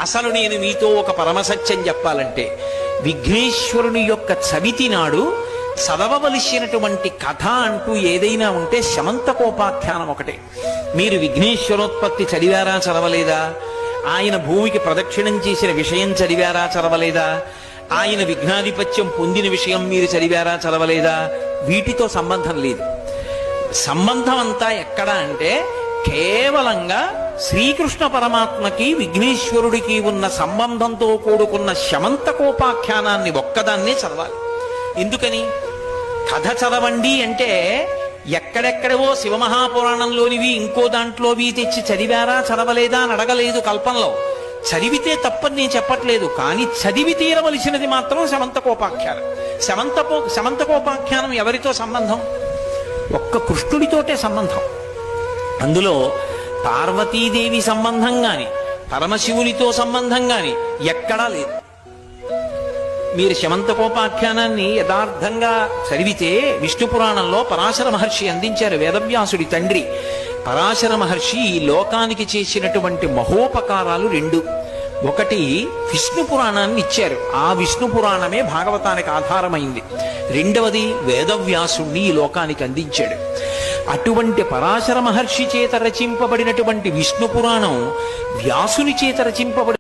అసలు నేను మీతో ఒక పరమసత్యం చెప్పాలంటే, విఘ్నేశ్వరుని యొక్క చవితి నాడు చదవవలసినటువంటి కథ అంటూ ఏదైనా ఉంటే శమంతకోపాఖ్యానం ఒకటే. మీరు విఘ్నేశ్వరోత్పత్తి చదివారా చదవలేదా? ఆయన భూమికి ప్రదక్షిణం చేసిన విషయం చదివారా చదవలేదా? ఆయన విఘ్నాధిపత్యం పొందిన విషయం మీరు చదివారా చదవలేదా? వీటితో సంబంధం లేదు. సంబంధం అంతా ఎక్కడ అంటే కేవలంగా శ్రీకృష్ణ పరమాత్మకి విఘ్నేశ్వరుడికి ఉన్న సంబంధంతో కూడుకున్న శమంతకోపాఖ్యానాన్ని ఒక్కదాన్నే చదవాలి. ఎందుకని? కథ చదవండి అంటే ఎక్కడెక్కడవో శివమహాపురాణంలోనివి ఇంకో దాంట్లోవి తెచ్చి చదివారా చదవలేదా అని అడగలేదు కల్పంలో. చదివితే తప్పని నేను చెప్పట్లేదు, కానీ చదివి తీరవలసినది మాత్రం శమంతకోపాఖ్యానం. శమంతకోపాఖ్యానం ఎవరితో సంబంధం? ఒక్క కృష్ణుడితోటే సంబంధం. అందులో పార్వతీదేవి సంబంధం గాని పరమశివునితో సంబంధం గాని ఎక్కడా లేదు. మీరు శమంతకోపాఖ్యానాన్ని యథార్థంగా చదివితే విష్ణు పురాణంలో పరాశర మహర్షి అందించారు. వేదవ్యాసుడి తండ్రి పరాశర మహర్షి ఈ లోకానికి చేసినటువంటి మహోపకారాలు రెండు. ఒకటి విష్ణు పురాణాన్ని ఇచ్చారు, ఆ విష్ణు పురాణమే భాగవతానికి ఆధారమైంది. రెండవది వేదవ్యాసుణ్ణి ఈ లోకానికి అందించాడు. అటువంటి పరాశర మహర్షి చేత రచింపబడినటువంటి విష్ణు పురాణం వ్యాసుని చేత రచింపబడి